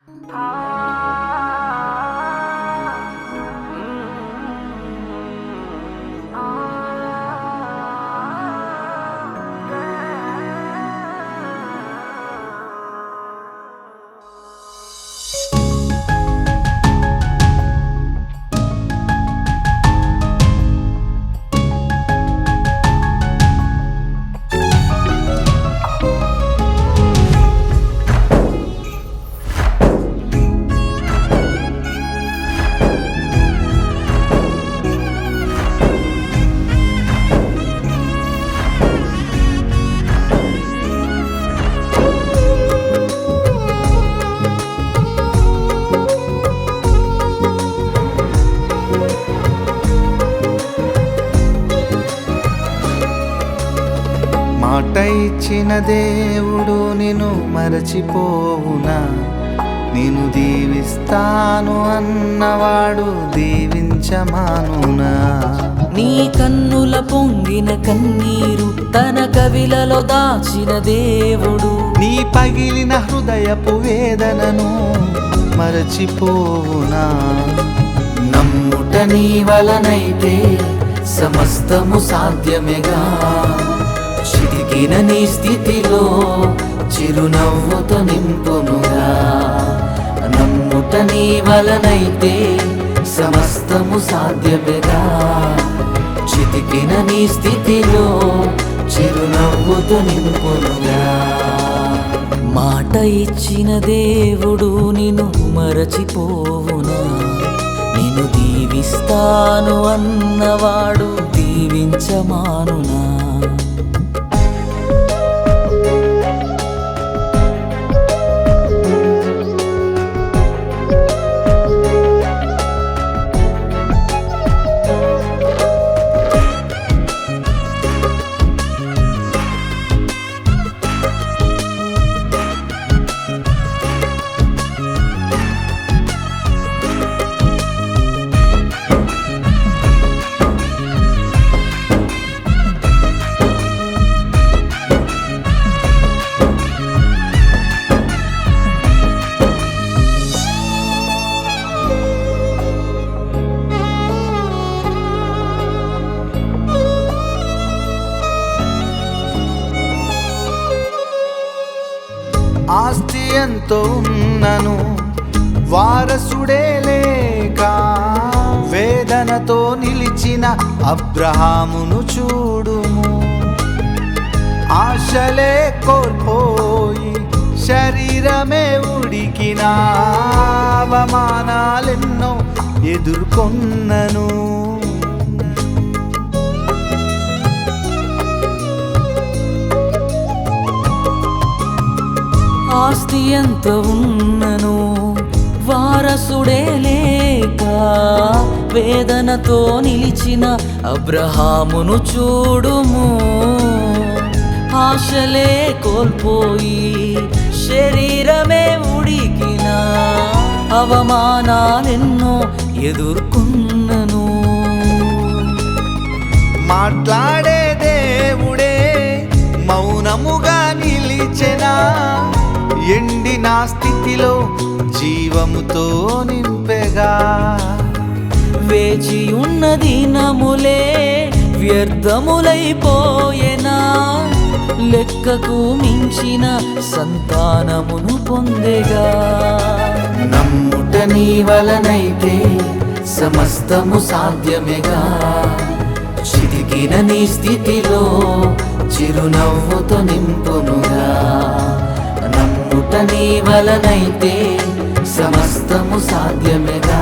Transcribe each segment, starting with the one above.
మాట ఇచ్చిన దేవుడు నిన్ను మరచిపోవునా? నేను దీవిస్తాను అన్నవాడు దీవించమానునా? నీ కన్నుల పొంగిన కన్నీరు తన కవిలలో దాచిన దేవుడు నీ పగిలిన హృదయపు వేదనను మరచిపోవునా? నమ్ముట నీ వలనైతే సమస్తము సాధ్యమేగా. చితికిన నీ స్థితిలో చిరునవ్వుతో నింపునుగా. నమ్ముట నీ వలనైతే సమస్తము సాధ్యమేగా. చితికిన నీ స్థితిలో చిరునవ్వుతో నింపునుగా. మాట ఇచ్చిన దేవుడు నిన్ను మరచిపోవునా? నిన్ను దీవిస్తాను అన్నవాడు దీవించమానునా? ఆస్తి ఎంతో ఉన్నను వారసుడే లేక వేదనతో నిలిచిన అబ్రహామును చూడుము. ఆశలే కోల్పోయి శరీరమే ఉడికిన అవమానాలెన్నో ఎదుర్కొన్నను. ఆస్తి ఎంత ఉన్నను వారసుడే లేక వేదనతో నిలిచిన అబ్రహామును చూడుము. ఆశలే కోల్పోయి శరీరమే ఉడికిన అవమానాలెన్నో ఎదుర్కొన్నను. మాట్లాడే దేవుడే మౌనముగా నిలిచెనా? ఎండిన స్థితిలో జీవముతో నింపెగా. వేచి ఉన్న దినములే వ్యర్థములైపోయేనా? లెక్కకు మించిన సంతానమును పొందెగా. నమ్ముట నీ వలనైతే సమస్తము సాధ్యమేగా. చితికిన నీ స్థితిలో చిరునవ్వుతో నింపునుగా. నమ్ముట నీ వలనైతే సమస్తము సాధ్యమేగా.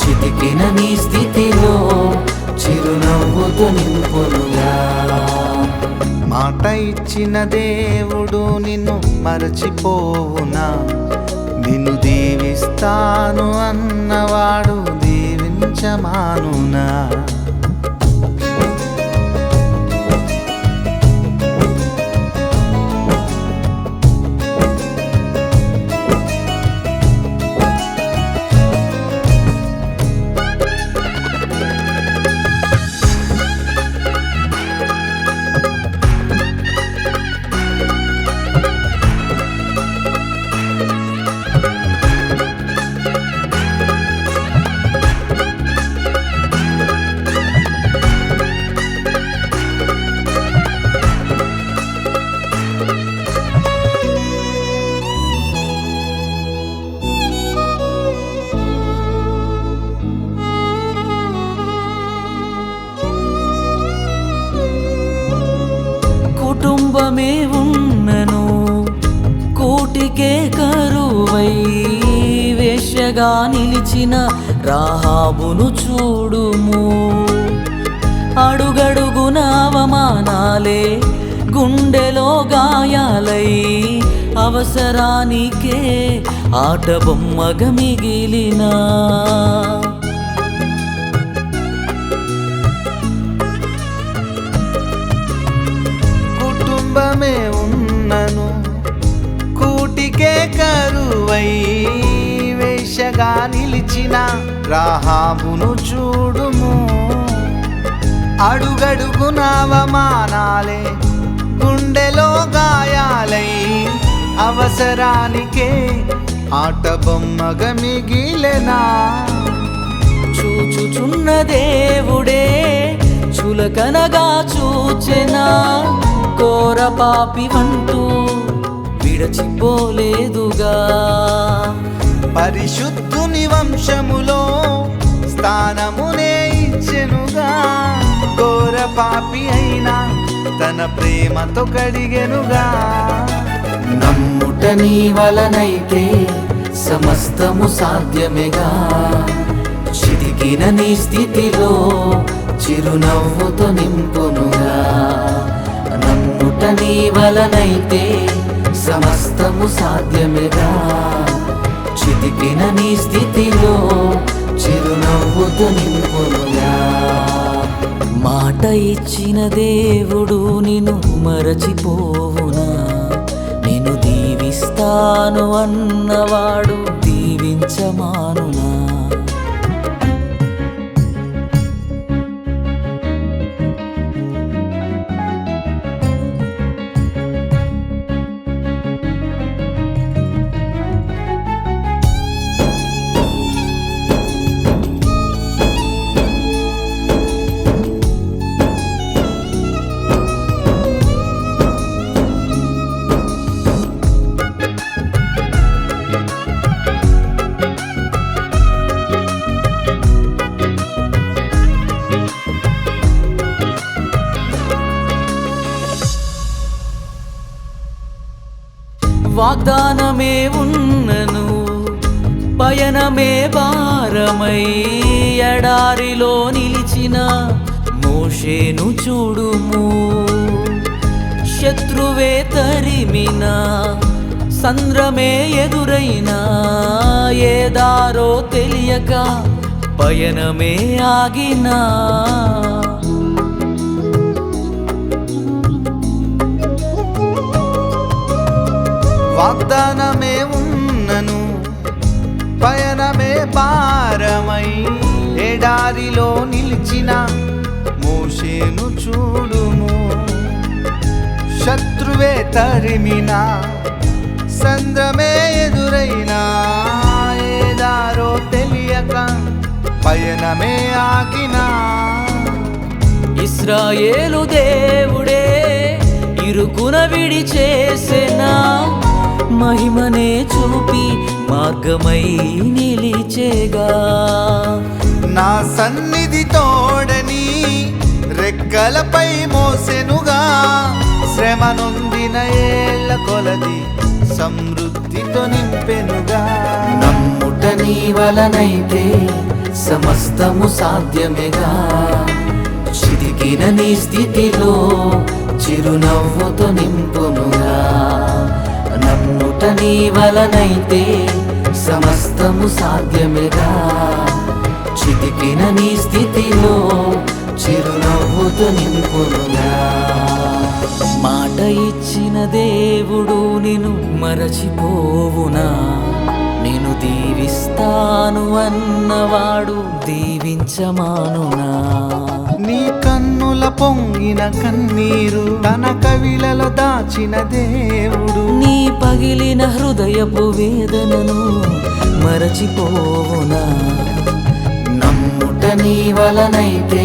చితికిన నీ స్థితిలో చిరునవ్వుతో నింపునుగా. మాట ఇచ్చిన దేవుడు నిన్ను మరచిపోవునా? నిన్ను దీవిస్తాను అన్నవాడు దీవించమానునా? కుటుంబమే ఉన్నను కూటికే కరువై వేశ్యగా నిలిచిన రాహాబును చూడుము. అడుగడుగున అవమానాలే గుండెలో గాయాలై అవసరానికే ఆట బొమ్మగా మిగిలిన కుటుంబమే ఉన్నను కూటికే కరువై వేశ్యగా నిలిచిన రాహాబును చూడుము. అడుగడుగున అవమానాలే గుండెలో గాయాలై అవసరానికే ఆట బొమ్మగా మిగిలెనా. చూచుచున్న దేవుడే చులకనగా చూచెనా ఘోర పాపి వంటూ విడచిపోలేదుగా. పరిశుద్ధుని వంశములో స్థానమునే ఇచ్చెనుగా. ఘోర పాపి అయినా తన ప్రేమతో కడిగెనుగా. నమ్ముట నీ వలనైతే సమస్తము సాధ్యమేగా. చితికిన నీ స్థితిలో చిరునవ్వుతో నింపునుగా. నమ్ముట నీ వలనైతే సమస్తము సాధ్యమేగా. చితికిన నీ స్థితిలో చిరునవ్వుతో నింపునుగా. మాట ఇచ్చిన దేవుడు నిన్ను మరచిపోవునా. నిన్ను దీవిస్తాను అన్నవాడు దీవించమానునా. వాగ్దానమే ఉన్నను పయనమే భారమై ఎడారిలో నిలిచిన మోషేను చూడుము. శత్రువే తరిమిన సంద్రమే ఎదురైనా ఏ దారో తెలియక పయనమే ఆగినా. వాగ్దానమే ఉన్నను పయనమే భారమై ఎడారిలో నిలిచిన మోషేను చూడుము. శత్రువే తరిమిన సంద్రమే ఎదురైనా ఏ దారో తెలియక పయనమే ఆగినా. ఇశ్రాయేలు దేవుడే ఇరుకున విడిచేసెనా. మహిమనే చూపి మార్గమై నిలిచేగా. నా సన్నిధి తోడని రెక్కలపై మోసెనుగా. శ్రమ నొందిన ఏళ్ల కొలది సమృద్ధితో నింపెనుగా. నమ్ముట నీ వలనైతే సమస్తము సాధ్యమేగా. చితికిన నీ స్థితిలో చిరునవ్వుతో నింపునుగా. నమ్ముట నీ వలనైతే సమస్తము సాధ్యమేగా. చితికిన నీ స్థితిలో చిరునవ్వుతో నింపునుగా. మాట ఇచ్చిన దేవుడు నిన్ను మరచిపోవునా. నిన్ను దీవిస్తాను అన్నవాడు దీవించమానునా. నీ కన్నుల పొంగిన కన్నీరు తన కవిలలో దాచిన దేవుడు. నీ పగిలిన హృదయపు వేదనను మరచిపోవునా. నమ్ముట నీ వలనైతే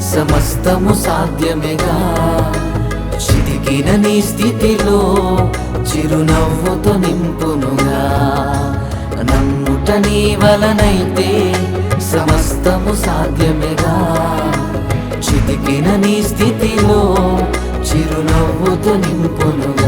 సమస్తము సాధ్యమేగా. చితికిన నీ స్థితిలో చిరునవ్వుతో నింపునుగా. నమ్ముట నీ వలనైతే సమస్తము సాధ్యమేగా. చితికిన నీ స్థితిలో చిరునవ్వుతో నింపునుగా.